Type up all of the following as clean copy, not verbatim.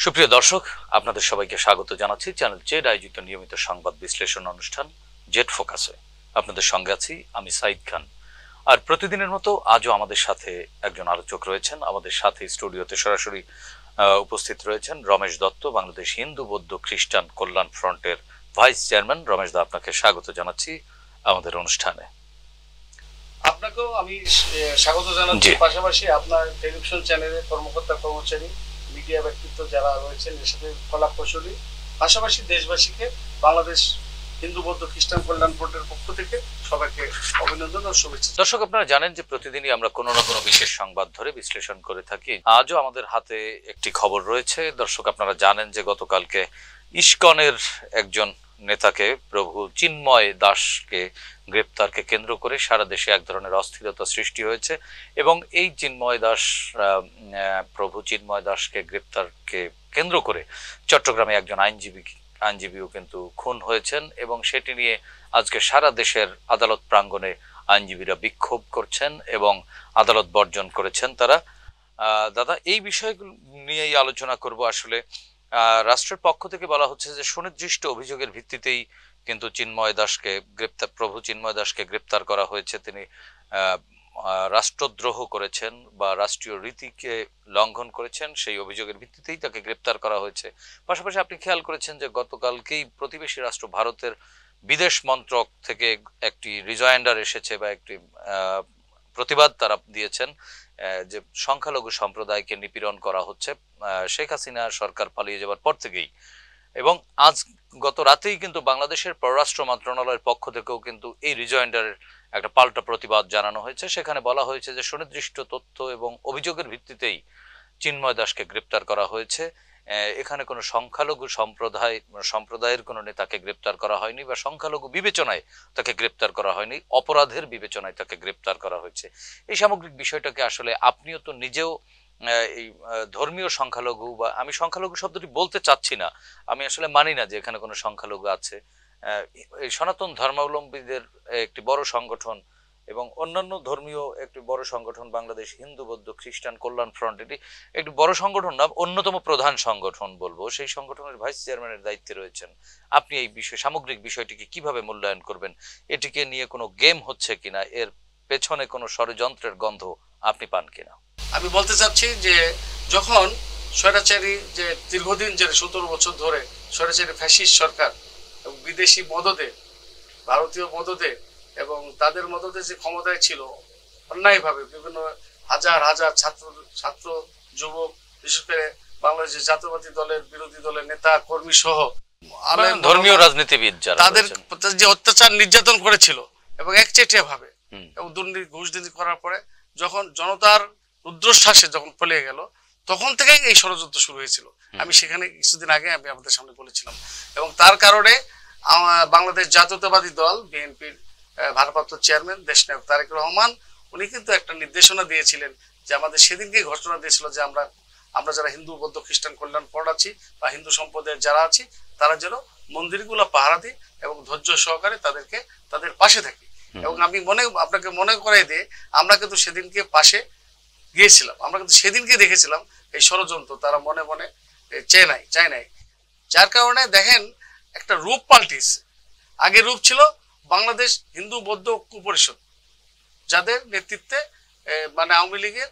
সুপ্রিয় দর্শক, আপনাদের সবাইকে স্বাগত জানাচ্ছি চ্যানেল জেড আয়োজিত নিয়মিত সংবাদ বিশ্লেষণ অনুষ্ঠান জেড ফোকাসে। আপনাদের সঙ্গে আছি আমি সাইদ খান। আর প্রতিদিনের মতো আজও আমাদের সাথে একজন আলোচক রয়েছেন। আমাদের সাথে স্টুডিওতে সরাসরি উপস্থিত রয়েছেন রমেশ দত্ত, বাংলাদেশ হিন্দু বৌদ্ধ খ্রিস্টান কল্যাণ ফ্রন্টের ভাইস চেয়ারম্যান। রমেশ দা, আপনাকে স্বাগত জানাচ্ছি আমাদের অনুষ্ঠানে। আপনাকেও আমি স্বাগত জানাচ্ছি। পাশাপাশি আপনার টেলিভিশন চ্যানেলের কর্মকর্তা কর্মচারী মিডিয়া ব্যক্তিত্ব যারা রয়েছেন এর সাথে কলা কৌশলী, পাশাপাশি দেশবাসীকে বাংলাদেশ হিন্দু বৌদ্ধ খ্রিস্টান কল্যাণ ফ্রন্টের পক্ষ থেকে সবাইকে অভিনন্দন ও শুভেচ্ছা। দর্শক, আপনারা জানেন যে প্রতিদিনই আমরা কোনো না কোনো বিশেষ সংবাদ ধরে বিশ্লেষণ করে থাকি। আজও আমাদের হাতে একটি খবর রয়েছে। দর্শক, আপনারা জানেন যে গতকালকে ইস্কনের একজন নেতাকে, প্রভু চিন্ময় দাসকে গ্রেপ্তারকে কেন্দ্র করে সারা দেশে এক ধরনের অস্থিরতা সৃষ্টি হয়েছে এবং এই চিন্ময় দাস, প্রভু চিন্ময় দাসকে গ্রেপ্তারকে কেন্দ্র করে চট্টগ্রামে একজন আইনজীবীও কিন্তু খুন হয়েছেন এবং সেটি নিয়ে আজকে সারা দেশের আদালত প্রাঙ্গণে আইনজীবীরা বিক্ষোভ করছেন এবং আদালত বর্জন করেছেন তারা। দাদা, এই বিষয়গুলো নিয়েই আলোচনা করব। আসলে রাষ্ট্রের পক্ষ থেকে বলা হচ্ছে যে সুনির্দিষ্ট অভিযোগের ভিত্তিতেই কিন্তু প্রভু চিন্ময় দাসকে গ্রেপ্তার করা হয়েছে। তিনি রাষ্ট্রদ্রোহ করেছেন বা রাষ্ট্রীয় রীতিকে লঙ্ঘন করেছেন, সেই অভিযোগের ভিত্তিতেই তাকে গ্রেপ্তার করা হয়েছে। পাশাপাশি আপনি খেয়াল করেছেন যে গতকালকেই প্রতিবেশী রাষ্ট্র ভারতের বিদেশ মন্ত্রক থেকে একটি রিজয়েন্ডার এসেছে বা একটি প্রতিবাদ তারা দিয়েছেন যে সংখ্যালঘু সম্প্রদায়কে নিপীড়ন করা হচ্ছে শেখ হাসিনা সরকার পালিয়ে যাওয়ার পর থেকেই। এবং গত রাতেই কিন্তু বাংলাদেশের পররাষ্ট্র মন্ত্রণালয়ের পক্ষ থেকেও কিন্তু এই রিজয়েন্ডারের একটা পাল্টা প্রতিবাদ জানানো হয়েছে। সেখানে বলা হয়েছে যে সুনির্দিষ্ট তথ্য এবং অভিযোগের ভিত্তিতেই চিন্ময় দাসকে গ্রেপ্তার করা হয়েছে। এখানে কোনো সংখ্যালঘু সম্প্রদায়ের কোনো নেতাকে গ্রেপ্তার করা হয়নি বা সংখ্যালঘু বিবেচনায় তাকে গ্রেপ্তার করা হয়নি, অপরাধের বিবেচনায় তাকে গ্রেপ্তার করা হয়েছে। এই সামগ্রিক বিষয়টাকে আসলে আপনিও তো নিজেও এই ধর্মীয় সংখ্যালঘু, বা আমি সংখ্যালঘু শব্দটি বলতে চাচ্ছি না, আমি আসলে মানি না যে এখানে কোনো সংখ্যালঘু আছে। এই সনাতন ধর্মাবলম্বীদের একটি বড় সংগঠন এবং অন্যান্য ধর্মীয় একটি বড় সংগঠন বাংলাদেশ হিন্দু বৌদ্ধ খ্রিস্টান কল্যাণ ফ্রন্ট, এটি একটি বড় সংগঠন না, অন্যতম প্রধান সংগঠন বলবো। সেই সংগঠনের ভাইস চেয়ারম্যানের দায়িত্বে রয়েছেন আপনি। এই সামগ্রিক বিষয়টিকে কিভাবে মূল্যায়ন করবেন? এটিকে নিয়ে কোনো গেম হচ্ছে কিনা, এর পেছনে কোনো ষড়যন্ত্রের গন্ধ আপনি পান কিনা? আমি বলতে চাচ্ছি যে যখন স্বৈরাচারী যে দীর্ঘদিন যে 17 বছর ধরে স্বৈরাচারী ফ্যাসিস্ট সরকার এবং বিদেশি মদদে, ভারতীয় মদদে এবং তাদের মদদে যে ক্ষমতায় ছিল, অন্যায়ভাবে বিভিন্ন হাজার হাজার ছাত্র যুবক, বিশেষ করে বাংলাদেশের জাতীয়তাবাদী দলের বিরোধী দলের নেতা কর্মী সহ ধর্মীয় রাজনীতিবিদ যারা তাদের যে অত্যাচার নির্যাতন করেছিল এবং একচেটিয়া ভাবে এবং দুর্নীতি ঘুষ নীতি করার পরে যখন জনতার রুদ্রশ্বাসে যখন ফলে গেল, তখন থেকেই এই ষড়যন্ত্র শুরু হয়েছিল। আমি সেখানে কিছুদিন আগে আমি আপনাদের সামনে বলেছিলাম এবং তার কারণে বাংলাদেশ জাতীয়তাবাদী দল বিএনপির ভারপ্রাপ্ত চেয়ারম্যান দেশনায়ক তারেক রহমান উনি কিন্তু একটা নির্দেশনা দিয়েছিলেন যে আমাদের সেদিনকে ঘোষণা দিয়েছিল যে আমরা যারা হিন্দু বৌদ্ধ খ্রিস্টান কল্যাণ ফ্রন্ট আছি বা হিন্দু সম্প্রদায়ের যারা আছি, তারা যেন মন্দিরগুলো পাহারা দিই এবং ধৈর্য সহকারে তাদের পাশে থাকি। এবং আমি আপনাকে মনে করাই দিয়ে আমরা কিন্তু সেদিনকে পাশে গিয়েছিলাম, আমরা কিন্তু সেদিনকে দেখেছিলাম এই ষড়যন্ত্র তারা মনে মনে চায় নাই। যার কারণে দেখেন একটা রূপ পাল্টিয়েছে। আগে রূপ ছিল বাংলাদেশ হিন্দু বৌদ্ধ ঐক্য পরিষদ, যাদের নেতৃত্বে মানে আওয়ামী লীগের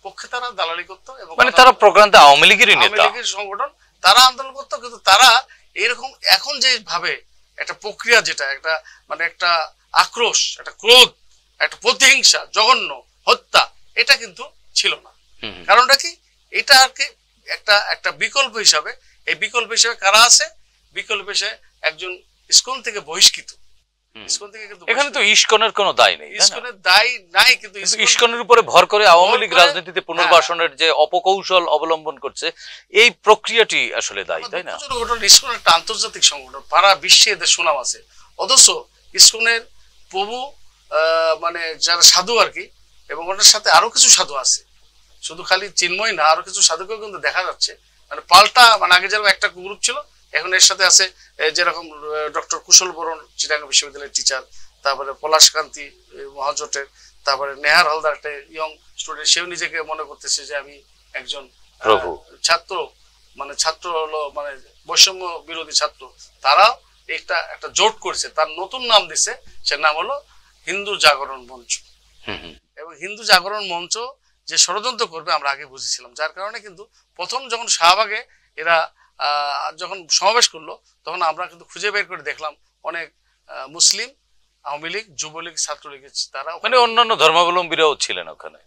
পক্ষে তারা দালালি করতো এবং মানে তারা প্রোগ্রামে আওয়ামী লীগের সংগঠন, তারা আন্দোলন করতো। কিন্তু তারা এরকম এখন যে ভাবে একটা প্রক্রিয়া, যেটা একটা মানে একটা আক্রোশ, একটা ক্রোধ, একটা প্রতিহিংসা, জঘন্য হত্যা, এটা কিন্তু ছিল না। কারণটা কি? এটা আর কি একটা বিকল্প হিসাবে, এই বিকল্প হিসাবে কারা আছে? বিকল্প হিসাবে একজন ইসকন থেকে বহিষ্কৃত। এখানে তো ইসকনের কোনো দায় নেই, ইসকনের দায় নাই, কিন্তু ইসকনের উপরে ভর করে আওয়ামী লীগ রাজনীতিতে পুনর্বাসনের যে অপকৌশল অবলম্বন করছে, এই প্রক্রিয়াটি আসলে দায়ী, তাই না? ইসকন একটা আন্তর্জাতিক সংগঠন, সারা বিশ্বে এদের সুনাম আছে। অথচ ইসকনের প্রভু মানে যারা সাধু আর কি, এবং ওটার সাথে আরো কিছু সাধু আছে, শুধু খালি চিন্ময় না, আরো কিছু সাধুকেও কিন্তু দেখা যাচ্ছে। মানে পাল্টা, মানে আগে যেরকম একটা গ্রুপ ছিল, এখন এর সাথে আছে যেরকম ডক্টর কুশল বরণ চিটাগাং বিশ্ববিদ্যালয়ের টিচার, তারপরে পলাশ কান্তি মহাজোটের, তারপরে নেহার হালদার একটা ইয়ং স্টুডেন্ট, সেও নিজেকে মনে করতেছে যে আমি একজন ছাত্র। মানে ছাত্র হলো মানে বৈষম্য বিরোধী ছাত্র, তারাও একটা জোট করেছে, তার নতুন নাম দিছে, সে নাম হলো হিন্দু জাগরণ মঞ্চ। এবং হিন্দু জাগরণ মঞ্চ যে ষড়যন্ত্র করবে আমরা আগে বুঝেছিলাম, যার কারণে কিন্তু প্রথম যখন শাহবাগে এরা যখন সমাবেশ করলো, তখন আমরা কিন্তু খুঁজে বের করে দেখলাম অনেক মুসলিম, আওয়ামী লীগ, যুবলীগ, ছাত্রলীগের তারা, মানে অন্যান্য ধর্মাবলম্বীরাও ছিলেন ওখানে।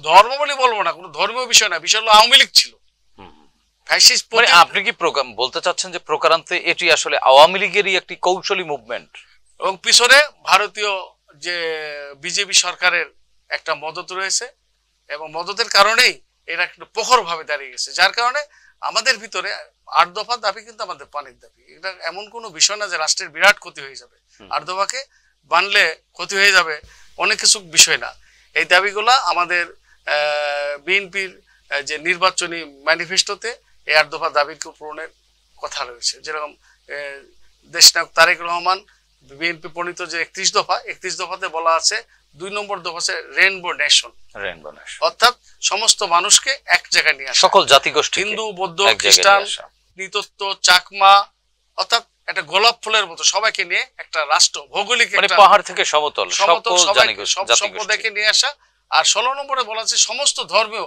ধর্ম বলে বলবো না, কোনো ধর্মীয় বিষয় না, বিষয় হলো আওয়ামী লীগ ছিল। মানে আপনি কি বলতে চাচ্ছেন যে প্রকারান্তে এটি আসলে আওয়ামী লীগেরই একটি কৌশলী মুভমেন্ট, এবং পিছনে ভারতীয় যে বিজেপি সরকারের একটা মদত রয়েছে, এবং মদতের কারণেই এরা একটু প্রখর ভাবে দাঁড়িয়ে গেছে, যার কারণে আমাদের ভিতরে 8 দফা দাবি কিন্তু আমাদের পানির দাবি। এটা এমন কোনো বিষয় না যে রাষ্ট্রের বিরাট ক্ষতি হয়ে যাবে, 8 দফাকে বানলে ক্ষতি হয়ে যাবে, অনেক কিছু বিষয় না। এই দাবিগুলা আমাদের বিএনপির যে নির্বাচনী ম্যানিফেস্টোতে এই 8 দফা দাবি পূরণের কথা রয়েছে। যেরকম দেশনায়ক তারেক রহমান বিএনপি প্রণীত যে 31 দফাতে বলা আছে, 2 নম্বর দফা আছে রেইনবো নেশন, অর্থাৎ সমস্ত মানুষকে এক জায়গায় নিয়ে আসা, সকল জাতিগোষ্ঠী, হিন্দু, বৌদ্ধ, খ্রিস্টান, নৃতত্ব, চাকমা, অর্থাৎ একটা গোলাপ ফুলের মতো সবাইকে নিয়ে একটা রাষ্ট্র, ভৌগোলিক একটা পাহাড় থেকে সমতল সকল সম্প্রদায়কে নিয়ে আসা। আর 16 নম্বরে বলা আছে সমস্ত ধর্মীয়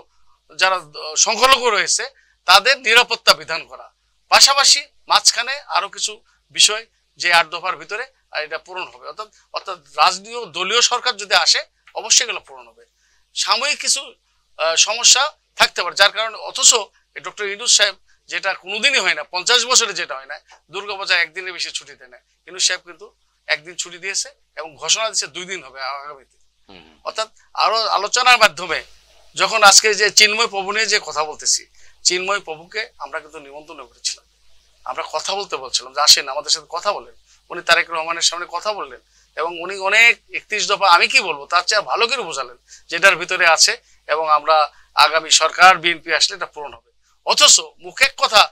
যারা সংখ্যালঘু রয়েছে তাদের নিরাপত্তা বিধান করা, পাশাপাশি মাঝখানে আরো কিছু বিষয় যে 8 দফার ভিতরে আর এটা পূরণ হবে, অর্থাৎ রাজনীয় দলীয় সরকার যদি আসে অবশ্যই এগুলো পূরণ হবে। সাময়িক কিছু সমস্যা থাকতে পারে, যার কারণে অথচ ডক্টর ইউনূস সাহেব, যেটা কোনোদিনই হয় না, 50 বছরে যেটা হয় না, দুর্গাপূজা একদিনের বেশি ছুটি দেয় না, ইউনূস সাহেব কিন্তু একদিন ছুটি দিয়েছে এবং ঘোষণা দিয়েছে 2 দিন হবে আগামীতে। অর্থাৎ আরো আলোচনার মাধ্যমে যখন আজকে যে চিন্ময় প্রভু নিয়ে যে কথা বলতেছি, চিন্ময় প্রভুকে আমরা কিন্তু নিমন্ত্রণ করেছিলাম, আমরা কথা বলতে বলছিলাম যে আসেন আমাদের সাথে কথা বলেন। উনি তারেক রহমানের সামনে কথা বললেন এবং উনি অনেক 31 দফা, আমি কি বলবো, তার চেয়ে ভালো করে বোঝালেন যেটার ভিতরে আছে, এবং আমরা আগামী সরকার বিএনপি আসলে এটা পূরণ হবে। অথচ মুখের কথা,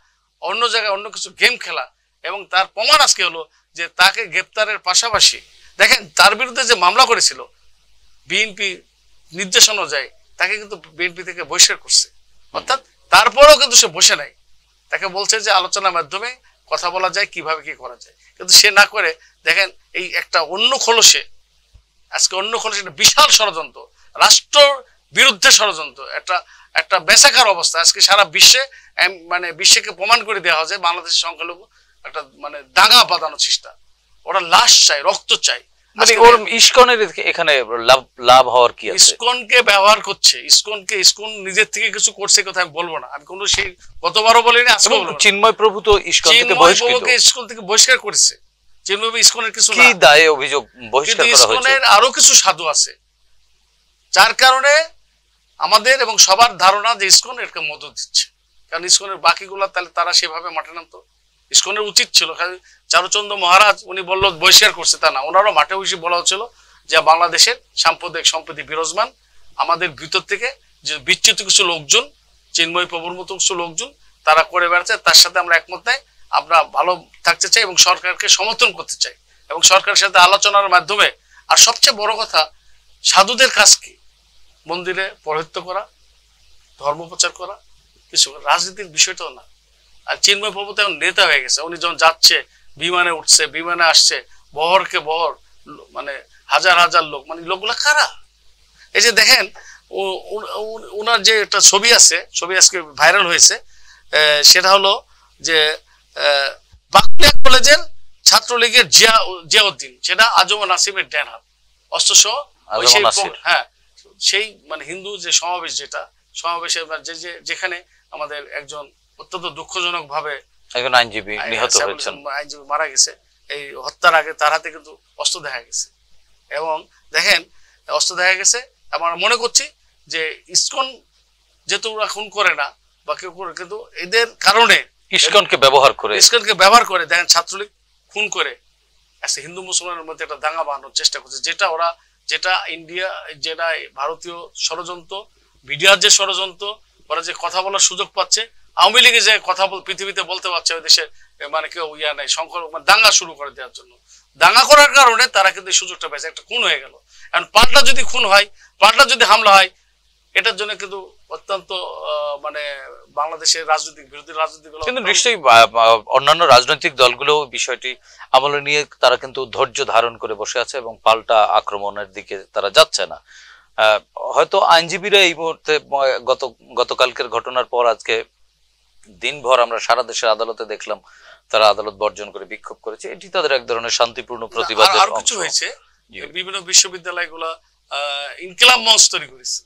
অন্য জায়গায় অন্য কিছু গেম খেলা, এবং তার প্রমাণ আজকে হলো যে তাকে গ্রেপ্তারের পাশাপাশি দেখেন তার বিরুদ্ধে যে মামলা করেছিল বিএনপি নির্দেশ অনুযায়ী তাকে কিন্তু বিএনপি থেকে বহিষ্কার করছে, অর্থাৎ তারপরেও কিন্তু সে বসে নাই, তাকে বলছে যে আলোচনার মাধ্যমে কথা বলা যায়, কিভাবে কি করা যায়, কিন্তু সে না করে দেখেন এই একটা অন্য খোলসে, আজকে অন্য খোলসে একটা বিশাল ষড়যন্ত্র, রাষ্ট্র বিরুদ্ধে ষড়যন্ত্র, একটা বেসাকার অবস্থা আজকে সারা বিশ্বে, মানে বিশ্বকে প্রমাণ করে দেওয়া হয় যে বাংলাদেশের সংখ্যালঘু একটা মানে দাঙ্গা বাঁধানোর চেষ্টা, ওরা লাশ চাই, রক্ত চাই। মানে ওর ইসকনের এখানে লাভ হওয়ার কি আছে? ইসকনকে ব্যবহার করছে, ইসকন নিজের থেকে কিছু করছে কথা আমি বলবো না, আমি কোনো সেই গতবারও বলিনি, আজকে বলবো না। চিন্ময় প্রভু তো ইসকন থেকে বহিষ্কৃত, ইসকন থেকে বহিষ্কার করেছে। চিন্ময় ইসকনের কিছু কি দায়ে অভিযোগ বহিষ্কার করা হয়েছে? ইসকনের আরো কিছু সাধু আছে, যার কারণে আমাদের এবং সবার ধারণা যে ইসকন এরকে মদত দিচ্ছে, কারণ ইসকনের বাকিগুলা তাহলে তারা সেভাবে মাঠে নামতো। ইসকনের উচিত ছিল, চারুচন্দ্র মহারাজ উনি বললো বহিষ্কার করছে তা না, ওনারও মাঠে বসে বলা হচ্ছিল যে বাংলাদেশের সাম্প্রদায়িক সম্প্রীতি বিরাজমান, আমাদের ভিতর থেকে যে বিচ্যুত কিছু লোকজন, চিন্ময় প্রভুর মতো কিছু লোকজন তারা করে বেড়াচ্ছে, তার সাথে আমরা একমত নাই, আমরা ভালো থাকতে চাই এবং সরকারকে সমর্থন করতে চাই, এবং সরকারের সাথে আলোচনার মাধ্যমে। আর সবচেয়ে বড় কথা, সাধুদের কাজ কি? মন্দিরে পৌরোহিত্য করা, ধর্ম প্রচার করা, কিছু রাজনীতির বিষয়টাও না। আর চিন্ময় প্রভু তো এখন নেতা হয়ে গেছে, উনি যখন যাচ্ছে বিমানে উঠছে, বিমানে আসছে, বহরকে বহর, মানে হাজার হাজার লোক, মানে লোকগুলা কারা? এই যে দেখেন ওনার যে একটা ছবি আছে, ছবি আজকে ভাইরাল হয়েছে, সেটা হলো যে বাকলিয়া কলেজের ছাত্রলীগের জিয়াউদ্দিন, সেটা আজম নাসিমের ড্যান হাত অস্ত্রসহ, হ্যাঁ সেই মানে হিন্দু যে সমাবেশ, যেটা সমাবেশে যেখানে আমাদের একজন অত্যন্ত দুঃখজনক ভাবে একজন আইনজীবী নিহত হয়েছেন, আইনজীবী মারা গেছে। এই হত্যার আগে তার হাতে কিন্তু অস্ত্র দেখা গেছে, এবং দেখেন অস্ত্র দেখা গেছে। আমরা মনে করছি যে ইসকন যেহেতু ওরা খুন করে না বা কেউ করে, কিন্তু এদের কারণে ইসকনকে ব্যবহার করে দেখেন ছাত্রলীগ খুন করে আজকে হিন্দু মুসলমানের মধ্যে একটা দাঙ্গা বানানোর চেষ্টা করছে, যেটা ইন্ডিয়া, যেটা ভারতীয় ষড়যন্ত্র, মিডিয়ার যে ষড়যন্ত্র, ওরা যে কথা বলার সুযোগ পাচ্ছে, আওয়ামী লীগে যে কথা পৃথিবীতে বলতে পারছে ওই দেশের মানে কেউ ইয়া নাই, সংখ্যা দাঙ্গা শুরু করে দেওয়ার জন্য, দাঙ্গা করার কারণে তারা কিন্তু এই সুযোগটা পেয়েছে, একটা খুন হয়ে গেল। এখন পাল্টা যদি খুন হয়, পাল্টা যদি হামলা হয়, এটার জন্য কিন্তু অত্যন্ত মানে বাংলাদেশের রাজনৈতিক বিরোধী রাজনৈতিক দল, কিন্তু নিশ্চয়ই অন্যান্য রাজনৈতিক দলগুলো বিষয়টি আমলে নিয়ে তারা কিন্তু ধৈর্য ধারণ করে বসে আছে এবং পাল্টা আক্রমণের দিকে তারা যাচ্ছে না। হয়তো আইনজীবীরা এই মুহূর্তে গতকালকের ঘটনার পর আজকে দিনভর আমরা সারা দেশের আদালতে দেখলাম তারা আদালত বর্জন করে বিক্ষোভ করেছে, এটি তাদের এক ধরনের শান্তিপূর্ণ প্রতিবাদের আর কিছু হয়েছে, বিভিন্ন বিশ্ববিদ্যালয়গুলো ইনকিলাব মঞ্চ তৈরি করেছে।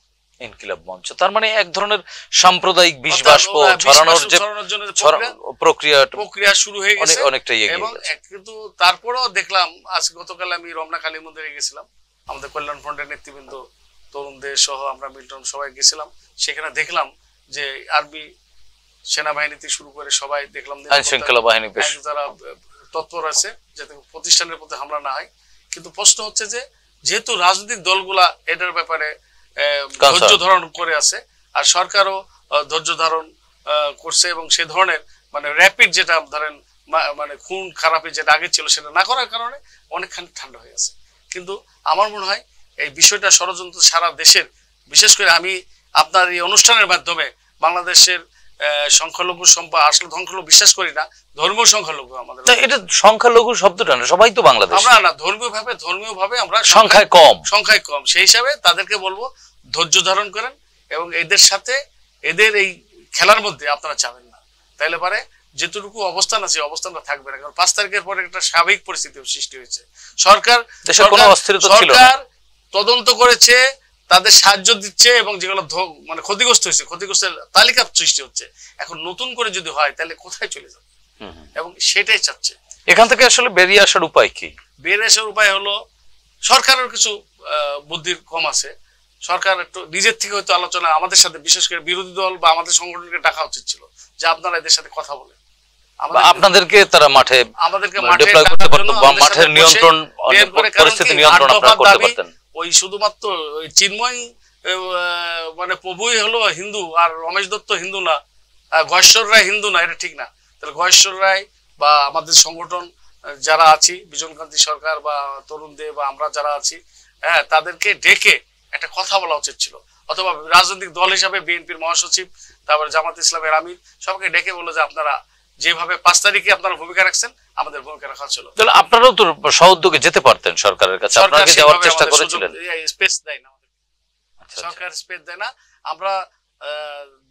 ইনকিলাব মঞ্চ তার মানে এক ধরনের সাম্প্রদায়িক বিষবাষ্প ছড়ানোর যে প্রক্রিয়া শুরু হয়ে গেছে অনেকটাই এগিয়ে এবং গেছে। কিন্তু তারপরেও দেখলাম আজ গতকাল আমি রমনা কালী মন্দিরে গেছিলাম, আমাদের কল্যাণ ফ্রন্টের নেতৃবৃন্দ তরুণদের সহ আমরা মিল্টন সবাই গেছিলাম, সেখানে দেখলাম যে আর্মি সেনাবাহিনী থেকে শুরু করে সবাই দেখলাম আইন শৃঙ্খলা বাহিনী বেশ যারা তৎপর আছে যাতে প্রতিষ্ঠানের প্রতি হামলা না হয়। কিন্তু প্রশ্ন হচ্ছে যে যেহেতু রাজনৈতিক দলগুলা এটার ব্যাপারে ধৈর্য ধারণ করে আছে আর সরকারও ধৈর্য ধারণ করছে এবং সে ধরনের মানে র্যাপিড যেটা ধরেন মানে খুন খারাপি যেটা আগে ছিল সেটা না করার কারণে অনেকখানি ঠান্ডা হয়ে আছে। কিন্তু আমার মনে হয় এই বিষয়টা ষড়যন্ত্র সারা দেশের, বিশেষ করে আমি আপনার এই অনুষ্ঠানের মাধ্যমে বাংলাদেশের সংখ্যালঘু আসলে সংখ্যালঘু বিশ্বাস করি না, ধর্মীয় সংখ্যালঘু আমাদের, এটা সংখ্যালঘু শব্দটা না, সবাই তো বাংলাদেশ, আমরা না ধর্মীয় ভাবে আমরা সংখ্যায় কম, সেই হিসাবে তাদেরকে বলবো ধৈর্য ধারণ করেন এবং এদের সাথে এদের এই খেলার মধ্যে আপনারা যাবেন না, তাইলে পারে যেটুকু অবস্থান আছে অবস্থানটা থাকবে না। কারণ 5 তারিখের পরে একটা স্বাভাবিক পরিস্থিতি সৃষ্টি হয়েছে, সরকার তদন্ত করেছে, তাদের সাহায্য দিচ্ছে এবং যেগুলো মানে ক্ষতিগ্রস্ত হয়েছে ক্ষতিগ্রস্তের তালিকা সৃষ্টি হচ্ছে। এখন নতুন করে যদি হয় তাহলে কোথায় চলে যাবে এবং সেটাই চাচ্ছে। এখান থেকে আসলে বেরিয়ে আসার উপায় কি? বেরিয়ে আসার উপায় হলো সরকারের কিছু বুদ্ধির কম আছে, সরকার একটু নিজের থেকে হয়তো আলোচনা আমাদের সাথে, বিশেষ করে বিরোধী দল বা আমাদের সংগঠনকে ডাকা উচিত ছিল যে আপনারা এদের সাথে কথা বলেন, আপনাদেরকে তারা আমাদেরকে মাঠের নিয়ন্ত্রণ পরিস্থিতি নিয়ন্ত্রণ আপনারা করতে পারতেন। ওই শুধুমাত্র ওই চিন্ময় মানে প্রভুই হলো হিন্দু আর রমেশ দত্ত হিন্দু না, গয়েশ্বর রায় হিন্দু না, এটা ঠিক না। তাহলে গয়েশ্বর রায় বা আমাদের সংগঠন যারা আছি, বিজনকান্তি সরকার বা তরুণ দে বা আমরা যারা আছি, হ্যাঁ তাদেরকে ডেকে একটা কথা বলা উচিত ছিল, অথবা রাজনৈতিক দল হিসাবে বিএনপির মহাসচিব, তারপরে জামাত ইসলামের আমির সবাইকে ডেকে বললো যে আপনারা যেভাবে 5 তারিখে আপনারা ভূমিকা রাখছেন আমাদের ভূমিকা রাখা ছিল। তাহলে আপনারাও তো সহযোগে যেতে পারতেন সরকারের কাছে, আপনারা কি যাওয়ার চেষ্টা করেছিলেন? স্পেস দেয় না আমাদের, সরকার স্পেস দেয় না। আমরা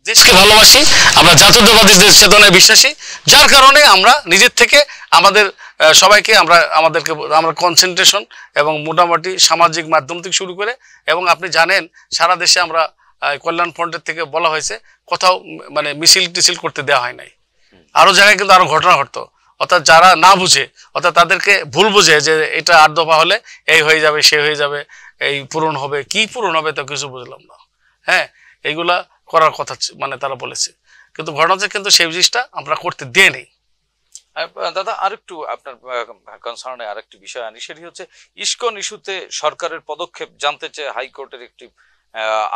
দেশকে ভালোবাসি, আমরা জাতীয়তাবাদী দেশ চেতনায় বিশ্বাসী, যার কারণে আমরা নিজের থেকে আমাদের সবাইকে আমরা কনসেন্ট্রেশন এবং মোটামুটি সামাজিক মাধ্যম থেকে শুরু করে, এবং আপনি জানেন সারা দেশে আমরা কল্যাণ ফ্রন্টের থেকে বলা হয়েছে কোথাও মানে মিছিল টিছিল করতে দেওয়া হয় নাই, আরো জায়গায় কিন্তু আরো ঘটনা ঘটতো। অর্থাৎ যারা না বুঝে, অর্থাৎ তাদেরকে ভুল বুঝে যে এটা 8 দফা হলে এই হয়ে যাবে সে হয়ে যাবে, এই পূরণ হবে, কি পূরণ হবে তো কিছু বুঝলাম না। হ্যাঁ, এইগুলা করার কথা মানে তারা বলেছে, কিন্তু ঘটনাতে কিন্তু সেই জিনিসটা আমরা করতে দিয়ে নেই। দাদা আরেকটু আপনার কনসার্নে আরেকটি বিষয় আনি, সেটি হচ্ছে ইসকন ইস্যুতে সরকারের পদক্ষেপ জানতে চেয়ে হাইকোর্টের একটি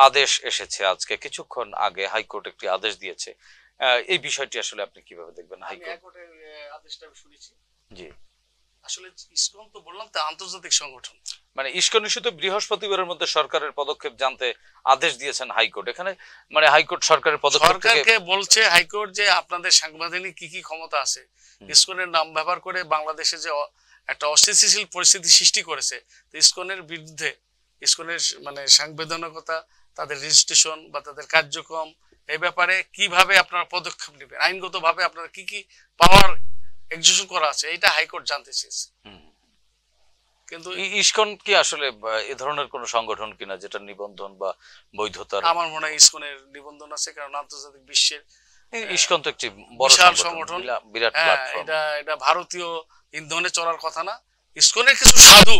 আদেশ এসেছে আজকে, কিছুক্ষণ আগে হাইকোর্ট একটি আদেশ দিয়েছে। এই বিষয়টি আসলে আপনি কিভাবে দেখবেন? হাইকোর্টের আদেশটা আমি শুনেছি। জি, আসলে ইসকন তো বললাম তো আন্তর্জাতিক সংগঠন, মানে ইসকন ইস্যুতে বৃহস্পতিবারের মধ্যে সরকারের পদক্ষেপ জানতে আদেশ দিয়েছেন হাইকোর্ট। এখানে মানে হাইকোর্ট সরকারের পদক্ষেপ সরকারকে বলছে হাইকোর্ট যে আপনাদের সাংবিধানিক কি কি ক্ষমতা আছে, ইসকনের নাম ব্যবহার করে বাংলাদেশে যে একটা অস্থিতিশীল পরিস্থিতি সৃষ্টি করেছে, ইসকনের বিরুদ্ধে ইসকনের মানে সাংবিধানিকতা, তাদের রেজিস্ট্রেশন বা তাদের কার্যক্রম, এই ব্যাপারে কিভাবে আপনারা পদক্ষেপ নেবেন, আইনগতভাবে আপনারা কি কি পাওয়ার এক্সিকিউশন করা আছে, এটা হাইকোর্ট জানতে চেয়েছে। কিন্তু ইসকন কি আসলে এই ধরনের কোন সংগঠন কিনা যেটা নিবন্ধন বা বৈধতার? আমার মনে হয় ইসকনের নিবন্ধন আছে, কারণ আন্তর্জাতিক বিশ্বের ইসকন তো একটি বড় সংগঠন, বিরাট প্ল্যাটফর্ম। এটা ভারতীয় ইন্ধনে চলার কথা না, ইসকনের কিছু সাধু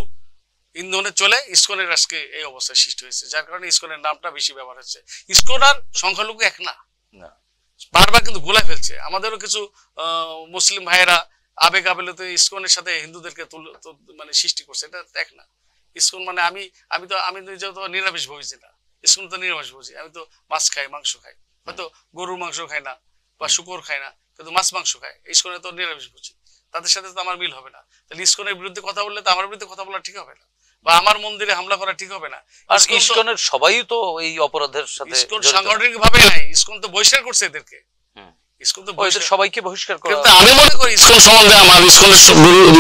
ইন্ধনে চলে ইসকনের আজকে এই অবস্থায় সৃষ্টি হয়েছে, যার কারণে ইসকনের নামটা বেশি ব্যবহার হচ্ছে। ইসকন আর সংখ্যালঘু এক না, বারবার কিন্তু ভুলে ফেলছে। আমাদেরও কিছু মুসলিম ভাইয়েরা আবেগ আবেলতে ইসকনের সাথে হিন্দুদেরকে মানে সৃষ্টি করছে, এটা এক না। ইসকন মানে আমি নিজে তো নিরামিষ ভোজি না, ইসকন তো নিরামিষ ভোজি, আমি তো মাছ খাই, মাংস খাই, হয়তো গরুর মাংস খাই না বা শুকর খাই না, কিন্তু মাছ মাংস খাই। ইসকনে তো নিরামিষ ভোজি, তাদের সাথে তো আমার মিল হবে না। তাহলে ইসকনের বিরুদ্ধে কথা বললে তো আমার বিরুদ্ধে কথা বলা ঠিক হবে না। বা আমার মন্দিরে হামলা করা ঠিক হবে না। আর ইসকনের সবাই তো এই অপরাধের সাথে ইসকন সাংগঠনিক ভাবে নাই, ইসকন তো বহিষ্কার করছে এদেরকে, ইসকন তো এদের সবাইকে বহিষ্কার করা। কিন্তু আমি মনে করি ইসকন সম্বন্ধে আমার ইসকনের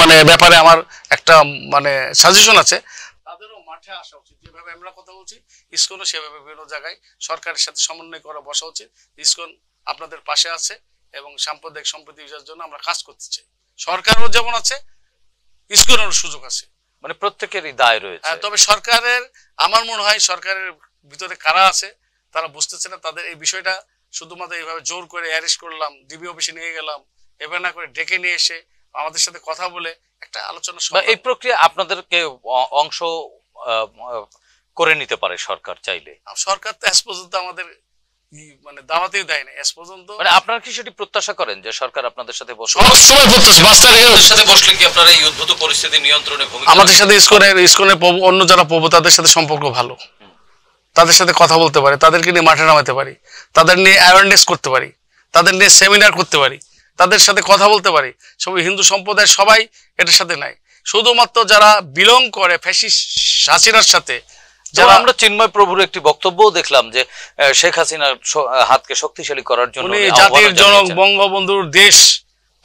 মানে ব্যাপারে আমার একটা মানে সাজেশন আছে, তাদেরও মাঠে আসা উচিত। যেভাবে আমরা কথা বলছি ইসকনও সেভাবে বিভিন্ন জায়গায় সরকারের সাথে সমন্বয় করে বসা উচিত। ইসকন আপনাদের পাশে আছে এবং সাম্প্রদায়িক সম্প্রীতি বিজয়ের জন্য আমরা কাজ করতে চাই। সরকারও যেমন আছে, ইসকনেরও সুযোগ আছে, মানে প্রত্যেকেরই দায় রয়েছে। তবে সরকারের আমার মনে হয় সরকারের ভিতরে কারা আছে তারা বুঝতেছে না। তাদের এই বিষয়টা শুধুমাত্র এইভাবে জোর করে অ্যারেস্ট করলাম, ডিবি অফিসে নিয়ে গেলাম, এভাবে না করে ডেকে নিয়ে এসে আমাদের সাথে কথা বলে একটা আলোচনা, এই প্রক্রিয়া আপনাদেরকে অংশ করে নিতে পারে সরকার চাইলে। সরকার তো এস পর্যন্ত আমাদের মানে দাওয়াতেই দেয় না এস পর্যন্ত। মানে আপনারা কি সেটি প্রত্যাশা করেন যে সরকার আপনাদের সাথে বসে? সবসময় প্রত্যাশা, আপনাদের সাথে বসলে কি আপনারা এই উদ্ভূত পরিস্থিতি নিয়ন্ত্রণে ভূমিকা? আমাদের সাথে ইসকনের অন্য যারা প্রভু তাদের সাথে সম্পর্ক ভালো, তাদের সাথে কথা বলতে পারি, তাদেরকে নিয়ে মাঠে নামাতে পারি, তাদের নিয়ে অ্যাওয়ারনেস করতে পারি, তাদের নিয়ে সেমিনার করতে পারি, তাদের সাথে কথা বলতে পারি। সব হিন্দু সম্প্রদায়ের সবাই এটার সাথে নাই, শুধুমাত্র যারা বিলং করে ফ্যাসিস্ট হাসিনার সাথে। যারা আমরা চিন্ময় প্রভুর একটি বক্তব্যও দেখলাম যে শেখ হাসিনার হাতকে শক্তিশালী করার জন্য, উনি জাতির জনক বঙ্গবন্ধুর দেশ,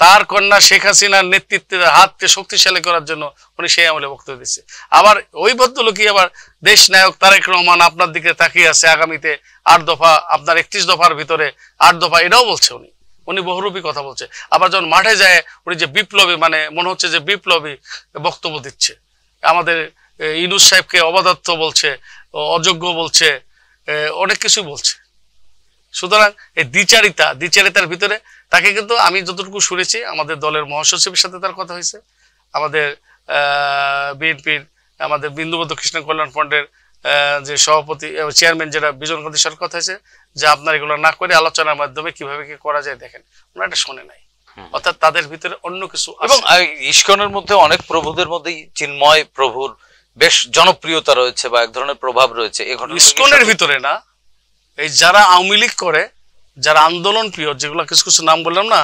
তার কন্যা শেখ হাসিনার নেতৃত্বে হাতকে শক্তিশালী করার জন্য উনি সেই আমলে বক্তব্য দিচ্ছে। আবার ওই ভদ্রলোকই আবার দেশ নায়ক তারেক রহমান আপনার দিকে তাকিয়ে আছে, আগামীতে 8 দফা, আপনার 31 দফার ভিতরে 8 দফা, এটাও বলছে উনি বহুরূপী কথা বলছে। আবার যখন মাঠে যায় উনি যে বিপ্লবী, মানে মনে হচ্ছে যে বিপ্লবী বক্তব্য দিচ্ছে, আমাদের ইউনূস সাহেবকে অবাধ্যত্ব বলছে, অযোগ্য বলছে, অনেক কিছু বলছে। সুতরাং এই দ্বিচারিতার ভিতরে তাকে কিন্তু আমি যতটুকু শুনেছি আমাদের দলের মহাসচিবের সাথে তার কথা হয়েছে, আমাদের বিএনপির আমাদের বিন্দুবদ্ধ কৃষ্ণ কল্যাণ ফন্ডের যে সভাপতি চেয়ারম্যান যেটা বিজন গান্ধী সরকার কথা হয়েছে যে আপনার এগুলো না করে আলোচনার মাধ্যমে কিভাবে কি করা যায় দেখেন, ওনারা এটা শোনে নাই। অর্থাৎ তাদের ভিতরে অন্য কিছু। এবং ইসকনের মধ্যে অনেক প্রভুদের মধ্যেই চিন্ময় প্রভুর বেশ জনপ্রিয়তা রয়েছে বা এক ধরনের প্রভাব রয়েছে। ইসকনের ভিতরে না, এই যারা আওয়ামী লীগ করে, যারা আন্দোলন প্রিয়, যেগুলো কিছু কিছু নাম বললাম না,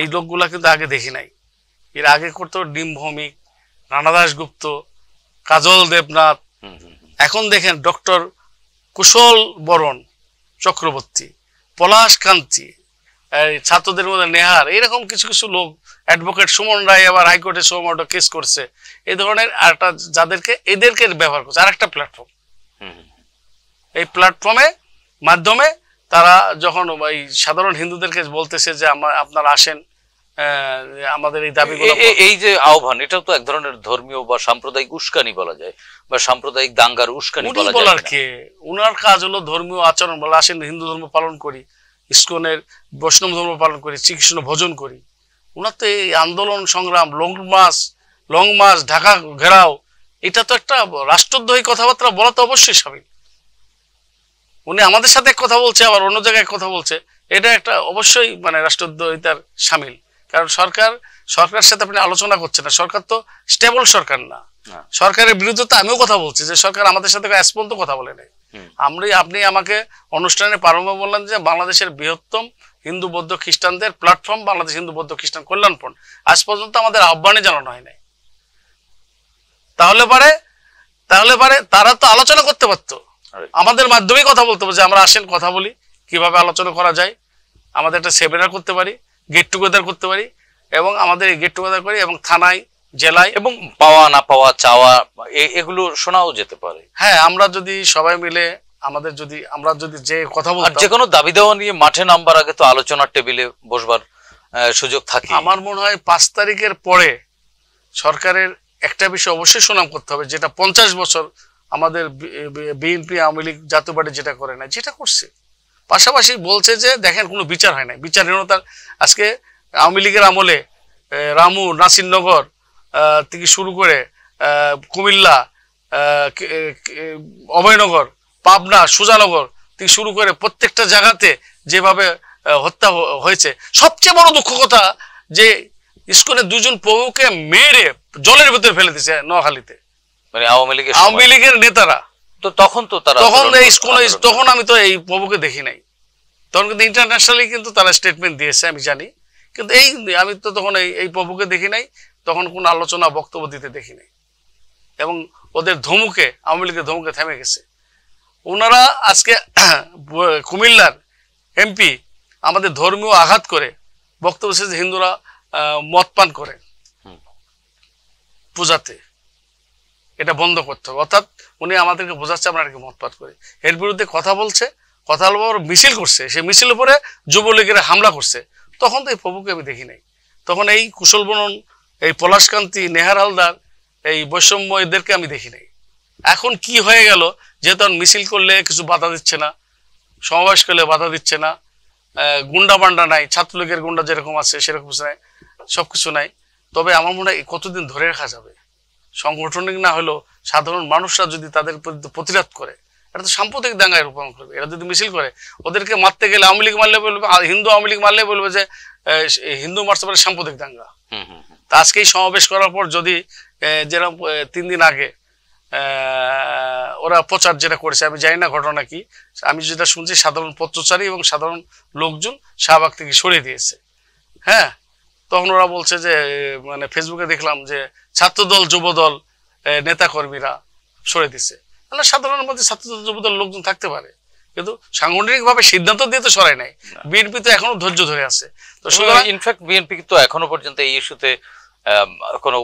এই লোকগুলা কিন্তু আগে দেখি নাই। এর আগে করতো ডিম ভৌমিক, রানা দাশগুপ্ত, কাজল দেবনাথ, এখন দেখেন ডক্টর কুশল বরণ চক্রবর্তী, পলাশ কান্তি, ছাত্রদের মধ্যে নেহার, এরকম কিছু কিছু লোক, অ্যাডভোকেট সুমন রায় আবার হাইকোর্টে সোমোটো কেস করছে, এই ধরনের আরেকটা যাদেরকে এদেরকে ব্যবহার করছে আরেকটা প্ল্যাটফর্ম। এই প্ল্যাটফর্মে মাধ্যমে তারা যখন এই সাধারণ হিন্দুদেরকে বলতেছে যে আপনারা আসেন, আমাদের এই দাবিগুলো, এই যে আহ্বান, এটাও তো এক ধরনের ধর্মীয় বা সাম্প্রদায়িক উস্কানি বলা যায়, বা সাম্প্রদায়িক দাঙ্গার উস্কানি বলা যায়। বলার কে, উনার কাজ হলো ধর্মীয় আচরণ বলা, আসেন হিন্দু ধর্ম পালন করি, ইসকনের বৈষ্ণব ধর্ম পালন করি, শ্রীকৃষ্ণ ভজন করি। উনার তো এই আন্দোলন সংগ্রাম, লং মার্চ, ঢাকা ঘেরাও, এটা তো একটা রাষ্ট্রদ্রোহী কথাবার্তা বলা তো অবশ্যই স্বাভাবিক। উনি আমাদের সাথে কথা বলছে, আবার অন্য জায়গায় কথা বলছে, এটা একটা অবশ্যই মানে রাষ্ট্রদ্রোহিতার সামিল। কারণ সরকারের সাথে আপনি আলোচনা করছেন না, সরকার তো স্টেবল সরকার না। সরকারের বিরুদ্ধে তো আমিও কথা বলছি যে সরকার আমাদের সাথে আজ পর্যন্ত কথা বলে নাই। আপনি আমাকে অনুষ্ঠানে প্রারম্ভে বললেন যে বাংলাদেশের বৃহত্তম হিন্দু বৌদ্ধ খ্রিস্টানদের প্ল্যাটফর্ম বাংলাদেশ হিন্দু বৌদ্ধ খ্রিস্টান কল্যাণ ফ্রন্ট, আজ পর্যন্ত আমাদের আহ্বানে জানানো হয় নাই। তাহলে পারে তারা তো আলোচনা করতে পারতো, আমাদের মাধ্যমেই কথা বলতে হবে যে আমরা আসেন কথা বলি, কিভাবে আলোচনা করা যায়, আমাদের একটা সেমিনার করতে পারি, গেট টুগেদার করতে পারি, এবং আমাদের এই গেট টুগেদার করি এবং থানায়, জেলায়, এবং পাওয়া না পাওয়া, চাওয়া, এগুলো শোনাও যেতে পারে। হ্যাঁ, আমরা যদি সবাই মিলে আমরা যদি যে কথা বলতাম, যে কোনো দাবি দেওয়া নিয়ে মাঠে নামবার আগে তো আলোচনার টেবিলে বসবার সুযোগ থাকে। আমার মনে হয় 5 তারিখের পরে সরকারের একটা বিষয় অবশ্যই সুনাম করতে হবে, যেটা 50 বছর আমাদের বিএনপি আওয়ামী লীগ জাতীয় পার্টি যেটা করে না, যেটা করছে। পাশাপাশি বলছে যে দেখেন কোনো বিচার হয় না, বিচারহীনতার। আজকে আওয়ামী লীগের আমলে রামু, নাসিরনগর থেকে শুরু করে কুমিল্লা, অভয়নগর, পাবনা, সুজানগর থেকে শুরু করে প্রত্যেকটা জায়গাতে যেভাবে হত্যা হয়েছে, সবচেয়ে বড় দুঃখ কথা যে ইসকনের 2 জন প্রভুকে মেরে জলের ভিতরে ফেলে দিয়েছে নোয়াখালীতে, মানে আওয়ামী লীগের নেতারা। তো তখন তখন আমি তো এই প্রভুকে দেখি নাই, তখন কিন্তু ইন্টারন্যাশনালি কিন্তু তারা স্টেটমেন্ট দিয়েছে আমি জানি, কিন্তু আমি তো তখন এই প্রভুকে দেখি নাই, তখন কোন আলোচনা বক্তব্য দিতে দেখি নাই। এবং ওদের ধমুকে, আওয়ামী লীগের ধমুকে থেমে গেছে। ওনারা আজকে কুমিল্লার এমপি আমাদের ধর্মীয় আঘাত করে বক্তব্য দিচ্ছে যে হিন্দুরা মদ পান করে পূজাতে, এটা বন্ধ করতে হবে। অর্থাৎ উনি আমাদেরকে বোঝাচ্ছে আমরা নাকি মদ পান করি। এর বিরুদ্ধে কথা বলছে, কথা বলার মিছিল করছে, সেই মিছিল উপরে যুবলীগের হামলা করছে। তখন তো এই প্রভুকে আমি দেখি নাই। তখন এই কুশল বনন, এই পলাশকান্তি, নেহার হালদার, এই বৈষম্য এদেরকে আমি দেখি নাই। এখন কি হয়ে গেল, যেহেতু মিছিল করলে কিছু বাধা দিচ্ছে না, সমাবেশ করলে বাধা দিচ্ছে না, গুন্ডা বান্ডা নাই, ছাত্রলীগের গুন্ডা যেরকম আছে সেরকম নাই, সবকিছু নাই। তবে আমার মনে হয় কতদিন ধরে রাখা যাবে? সাংগঠনিক না হলেও সাধারণ মানুষরা যদি তাদের প্রতিবাদ করে, এটা তো সাম্প্রতিক দাঙ্গায় রূপান্তর করবে। এরা যদি মিছিল করে, ওদেরকে মারতে গেলে আওয়ামী লীগ মারলে বলবে, হিন্দু আওয়ামী লীগ মারলে বলবে যে হিন্দু মারতে পারে সাম্প্রতিক দাঙ্গা। তা আজকে এই সমাবেশ করার পর যদি যেরকম 3 দিন আগে ওরা প্রচার যেটা করেছে, আমি জানি না ঘটনা কি, আমি যেটা শুনছি সাধারণ পথচারী এবং সাধারণ লোকজন শাহবাগ থেকে সরিয়ে দিয়েছে। হ্যাঁ, তখন ওরা বলছে যে, মানে ফেসবুকে দেখলাম যে ছাত্রদল যুবদল নেতা কর্মীরা সরে দিচ্ছে। তাহলে সাধারণ মধ্যে ছাত্রদল যুবদল লোকজন থাকতে পারে, কিন্তু সাংগঠনিক ভাবে সিদ্ধান্ত দিয়ে তো সরাই নাই। বিএনপি তো এখনো ধৈর্য ধরে আছে। তো ইনফ্যাক্ট বিএনপি তো এখনো পর্যন্ত এই ইস্যুতে কোনো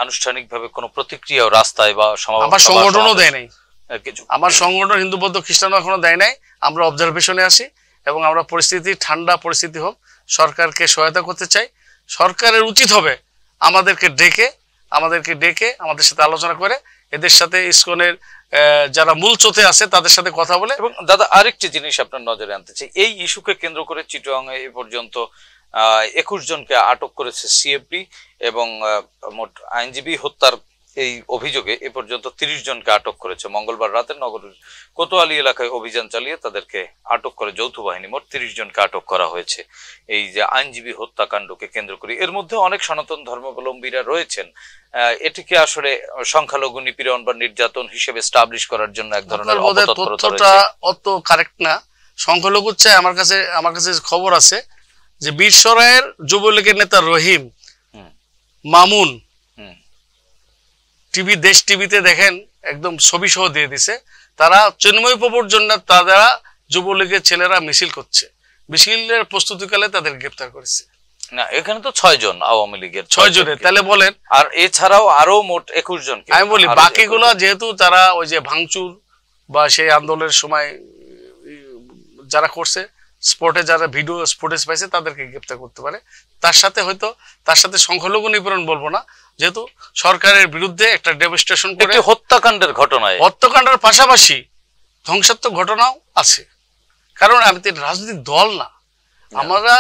আনুষ্ঠানিকভাবে কোনো প্রতিক্রিয়া রাস্তায় বা আমার সংগঠনও দেয় নাই, আমার সংগঠন হিন্দু বৌদ্ধ খ্রিস্টানও এখনো দেয় নাই। আমরা অবজারভেশনে আছি এবং আমরা পরিস্থিতি ঠান্ডা পরিস্থিতি হোক, সরকারকে সহায়তা করতে চাই। সরকারের উচিত হবে আমাদেরকে ডেকে আমাদের সাথে আলোচনা করে, এদের সাথে ইসকনের যারা মূল চোথে আছে তাদের সাথে কথা বলে। এবং দাদা আরেকটি জিনিস আপনার নজরে আনতে চাই, এই ইস্যুকে কেন্দ্র করে চিটাগাং এ পর্যন্ত 21 জনকে আটক করেছে সিএফডি এবং মোট আইনজীবী হত্যার এই অভিযোগে এ পর্যন্ত 30 জনকে আটক করেছে। মঙ্গলবার রাতে নগরের কোতোয়ালি এলাকায় অভিযান চালিয়ে তাদেরকে আটক করে যৌথ বাহিনী মোট 30 জনকে আটক করা হয়েছে এই যে আইনজীবী হত্যাকাণ্ডকে কেন্দ্র করে। এর মধ্যে অনেক সনাতন ধর্মাবলম্বীরা রয়েছেন। এটিকে আসলে সংখ্যালঘু নিপীড়ন বা নির্যাতন হিসেবে এস্টাবলিশ করার জন্য এক ধরনের তথ্যটা অত কারেক্ট না। সংখ্যালঘু চাই আমার কাছে খবর আছে যে বীরসরাইয়ের যুবলীগের নেতা রহিম মামুন দেশ টিভিতে দেখেন একদম ছবি সহ দিয়ে দিছে, তারা চিন্ময় প্রভুর জন্য তারা যুবলীগের ছেলেরা মিছিল করছে, মিছিলের প্রস্তুতিকালে তাদের গ্রেপ্তার করেছে। না, এখানে তো 6 জন আওয়ামী লীগের 6 জনের, তাহলে বলেন। আর এছাড়াও আরো মোট 21 জন। আমি বলি বাকিগুলো যেহেতু তারা ওই যে ভাঙচুর বা সেই আন্দোলনের সময় যারা করছে, স্পটে যারা ভিডিও ফুটেজ পাইছে তাদেরকে গ্রেপ্তার করতে পারে। তার সাথে সংখ্যালঘু নিপীড়ন বলবো না, যেহেতু সরকারের বিরুদ্ধে একটা ডেমনস্ট্রেশন করে হত্যাকাণ্ডের ঘটনায়, হত্যাকাণ্ডের পাশাপাশি ধ্বংসাত্মক ঘটনাও আছে। কারণ আমি তো রাজনৈতিক দল না, আমরা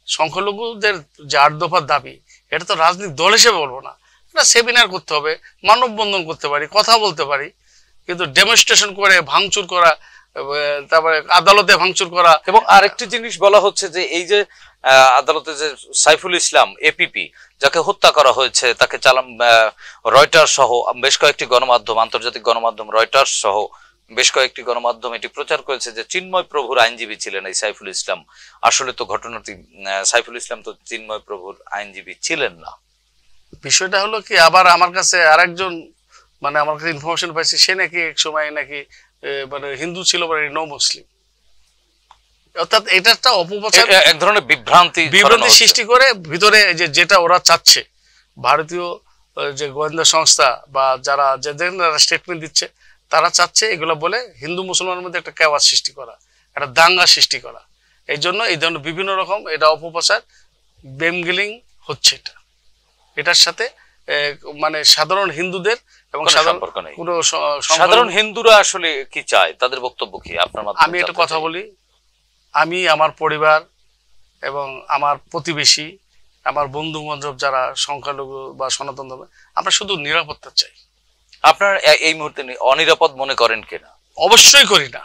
সংখ্যালঘুদের যে 8 দফার দাবি, এটা তো রাজনৈতিক দল হিসেবে বলবো না। এটা সেমিনার করতে হবে, মানববন্ধন করতে পারি, কথা বলতে পারি, কিন্তু ডেমনস্ট্রেশন করে ভাঙচুর করা, তারপরে আদালতে ভাঙচুর করা। এবং আরেকটি জিনিস বলা হচ্ছে যে এই যে আদালতে যে সাইফুল ইসলাম এপিপি যাকে হত্যা করা হয়েছে, তাকে রয়টার্স সহ বেশ কয়েকটি গণমাধ্যম, আন্তর্জাতিক গণমাধ্যম রয়টার্স সহ বেশ কয়েকটি গণমাধ্যম এটি প্রচার করেছে যে চিন্ময় প্রভুর আইনজীবী ছিলেন এই সাইফুল ইসলাম। আসলে তো ঘটনাটি সাইফুল ইসলাম তো চিন্ময় প্রভুর আইনজীবী ছিলেন না। বিষয়টা হলো কি, আবার আমার কাছে আরেকজন মানে আমার কাছে ইনফরমেশন পাইছি, সে নাকি এক সময় নাকি মানে হিন্দু ছিল, মানে নো মুসলিম। অর্থাৎ এটা একটা অপপ্রচার, এক ধরনের বিভ্রান্তি সৃষ্টি করে ভিতরে যেটা ওরা চাচ্ছে, ভারতীয় যে গোয়েন্দা সংস্থা বা যারা স্টেটমেন্ট দিচ্ছে তারা চাচ্ছে এগুলো বলে হিন্দু মুসলমানের মধ্যে একটা কেওয়াস সৃষ্টি করা, একটা দাঙ্গা সৃষ্টি করা। এই জন্য এই ধরনের বিভিন্ন রকম এটা অপপ্রচার, বেমগিলিং হচ্ছে। এটার সাথে মানে সাধারণ হিন্দুদের এবং সাধারণ হিন্দুরা আসলে কি চায়, তাদের বক্তব্য কি আপনার মাধ্যমে? আমি একটা কথা বলি, আমি আমার পরিবার এবং আমার প্রতিবেশী, আমার বন্ধু বান্ধব যারা সংখ্যালঘু বা সনাতন ধর্মে, আমরা শুধু নিরাপত্তা চাই। আপনার এই মুহূর্তে অনিরাপদ মনে করেন কিনা? অবশ্যই করি না,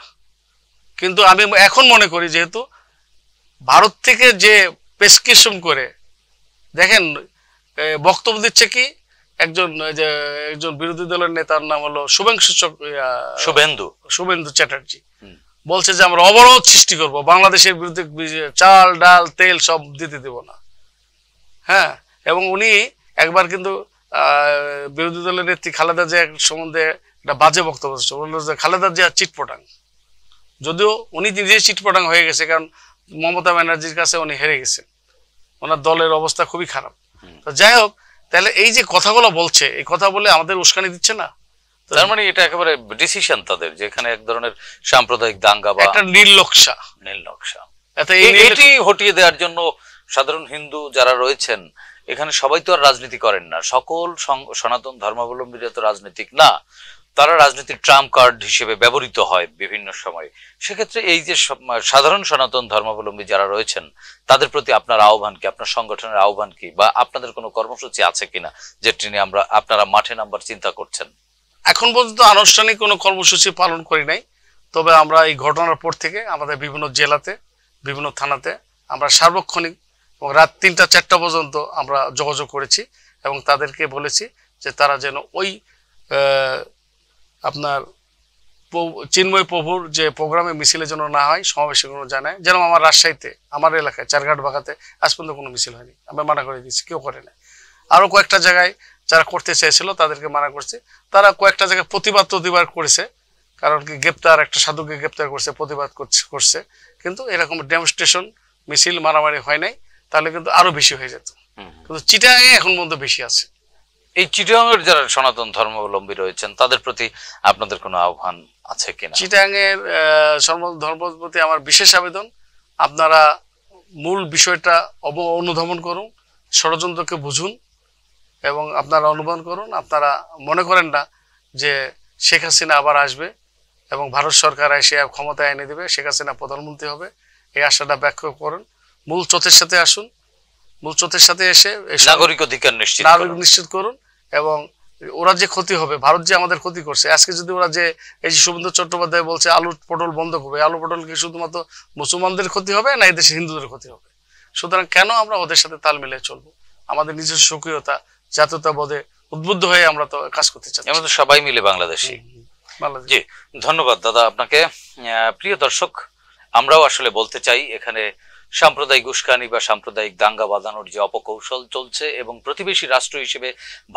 কিন্তু আমি এখন মনে করি যেহেতু ভারত থেকে যে প্রেসক্রিপশন করে দেখেন বক্তব্য দিচ্ছে কি, একজন বিরোধী দলের নেতার নাম হলো শুভেন্দু চ্যাটার্জি, বলছে যে আমরা অবরোধ সৃষ্টি করব, বাংলাদেশের বিরুদ্ধে চাল ডাল তেল সব দিতে দেব না। হ্যাঁ, এবং উনি একবার কিন্তু বিরোধী দলের নেত্রী খালেদা জিয়া সম্বন্ধে একটা বাজে বক্তব্য বললো যে খালেদা জিয়া চিটপটাং, যদিও উনি নিজে চিটপটাং হয়ে গেছে, কারণ মমতা ব্যানার্জির কাছে উনি হেরে গেছেন, ওনার দলের অবস্থা খুবই খারাপ। তো যাই হোক, তাহলে এই যে কথাগুলো বলছে, এই কথা বলে আমাদের উস্কানি দিচ্ছে না? তার মানে এটা একেবারে ডিসিশন তাদের, যেখানে এক ধরনের সাম্প্রদায়িক দাঙ্গা বা একটা নীল নকশা এটি হটিয়ে দেওয়ার জন্য সাধারণ হিন্দু যারা রয়েছেন এখানে সবাই তো আর রাজনীতি করেন না, সকল সনাতন ধর্মাবলম্বীরা তো রাজনীতিক না, তারা রাজনীতির ট্রাম্প কার্ড হিসেবে ব্যবহৃত হয় বিভিন্ন সময়। সেক্ষেত্রে এই যে সাধারণ সনাতন ধর্মাবলম্বী যারা রয়েছেন তাদের প্রতি আপনার আহ্বান কি, আপনার সংগঠনের আহ্বান কি, বা আপনাদের কোনো কর্মসূচি আছে কিনা যেটি নিয়ে আপনারা মাঠে নামবার চিন্তা করছেন? এখন পর্যন্ত আনুষ্ঠানিক কোনো কর্মসূচি পালন করি নাই, তবে আমরা এই ঘটনার পর থেকে আমাদের বিভিন্ন জেলাতে, বিভিন্ন থানাতে আমরা সার্বক্ষণিক এবং রাত ৩টা-৪টা পর্যন্ত আমরা যোগাযোগ করেছি এবং তাদেরকে বলেছি যে তারা যেন ওই আপনার চিন্ময় প্রভুর যে প্রোগ্রামে মিছিলে যেন না হয়, সমাবেশে কোনো জানায়। যেন আমার রাজশাহীতে, আমার এলাকায় চারঘাট বাগাতে আজ পর্যন্ত কোনো মিছিল হয়নি, আমরা মানা করে দিয়েছি, কেউ করে না। আরও কয়েকটা জায়গায় যারা করতে চেয়েছিল তাদেরকে মানা করছে, তারা কয়েকটা জায়গায় প্রতিবাদ করেছে, কারণ কি গ্রেপ্তার, একটা সাধুকে গ্রেপ্তার করছে, প্রতিবাদ করছে, কিন্তু এরকম ডেমনস্ট্রেশন মিছিল মারামারি হয় নাই, তাহলে কিন্তু আরো বেশি হয়ে যেত। কিন্তু চিটাগাঙে এখন পর্যন্ত বেশি আছে। এই চিটাগাঙের যারা সনাতন ধর্মাবলম্বী রয়েছেন তাদের প্রতি আপনাদের কোনো আহ্বান আছে কিনা? চিটাগাঙের সনাতন ধর্মের প্রতি আমার বিশেষ আবেদন, আপনারা মূল বিষয়টা অনুধাবন করুন, ষড়যন্ত্রকে বুঝুন এবং আপনারা অনুমান করুন। আপনারা মনে করেন না যে শেখ হাসিনা আবার আসবে এবং ভারত সরকার এসে ক্ষমতায় এনে দেবে, শেখ হাসিনা প্রধানমন্ত্রী হবে, এই আশাটা ব্যাখ্যা করুন। মূল চোতের সাথে আসুন, মূল চোতের সাথে এসে নাগরিক অধিকার নিশ্চিত করুন। এবং ওরা যে ক্ষতি হবে, ভারত যে আমাদের ক্ষতি করছে, আজকে যদি ওরা যে এই যে শুভেন্দু চট্টোপাধ্যায় বলছে আলু পটল বন্ধ করবে, আলু পটল কি শুধুমাত্র মুসলমানদের ক্ষতি হবে না এদেশে হিন্দুদের ক্ষতি হবে? সুতরাং কেন আমরা ওদের সাথে তাল মিলিয়ে চলবো? আমাদের নিজস্ব সক্রিয়তা, জাতীয়তা বোধে উদ্বুদ্ধ হয়ে আমরা তো কাজ করতে চাই, আমরা তো সবাই মিলে বাংলাদেশি। জি, ধন্যবাদ দাদা আপনাকে। প্রিয় দর্শক, আমরাও আসলে বলতে চাই, এখানে সাম্প্রদায়িক উস্কানি বা সাম্প্রদায়িক দাঙ্গা বাঁধানোর যে অপকৌশল চলছে এবং প্রতিবেশী রাষ্ট্র হিসেবে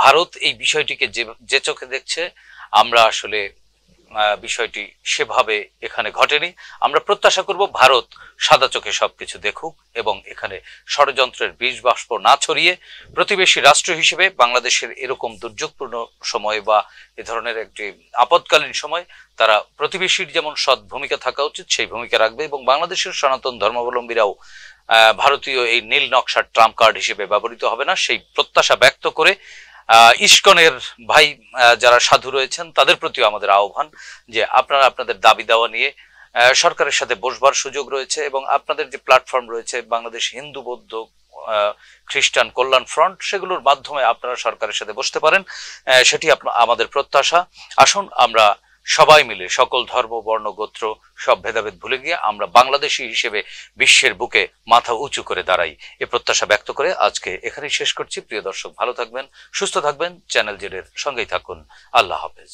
ভারত এই বিষয়টিকে যে চোখে দেখছে, আমরা আসলে বিষয়টি সেভাবে এখানে ঘটেনি। আমরা প্রত্যাশা করব ভারত সাদা চোখে সবকিছু দেখুক এবং এখানে ষড়যন্ত্রের বীজ বাষ্প না ছড়িয়ে প্রতিবেশী রাষ্ট্র হিসেবে বাংলাদেশের এরকম দুর্যোগপূর্ণ সময় বা এ ধরনের একটি আপৎকালীন সময় তারা প্রতিবেশীর যেমন সৎ ভূমিকা থাকা উচিত সেই ভূমিকা রাখবে এবং বাংলাদেশের সনাতন ধর্মাবলম্বীরাও ভারতীয় এই নীল নকশার ট্রাম্প কার্ড হিসেবে ব্যবহৃত হবে না, সেই প্রত্যাশা ব্যক্ত করে ইস্কনের ভাই যারা সাধু রয়েছেন তাদের প্রতিও আমাদের আহ্বান যে আপনারা আপনাদের দাবি দাওয়া নিয়ে সরকারের সাথে বসবার সুযোগ রয়েছে এবং আপনাদের যে প্ল্যাটফর্ম রয়েছে বাংলাদেশ হিন্দু বৌদ্ধ খ্রিস্টান কল্যাণ ফ্রন্ট, সেগুলোর মাধ্যমে আপনারা সরকারের সাথে বসতে পারেন, সেটি আমাদের প্রত্যাশা। আসুন আমরা সবাই মিলে, সকল ধর্ম বর্ণ গোত্র সব ভেদাভেদ ভুলে গিয়ে আমরা বাংলাদেশি হিসেবে বিশ্বের বুকে মাথা উঁচু করে দাঁড়াই, এ প্রত্যাশা ব্যক্ত করে আজকে এখানেই শেষ করছি। প্রিয় দর্শক, ভালো থাকবেন, সুস্থ থাকবেন, চ্যানেল জেডের সঙ্গেই থাকুন। আল্লাহ হাফেজ।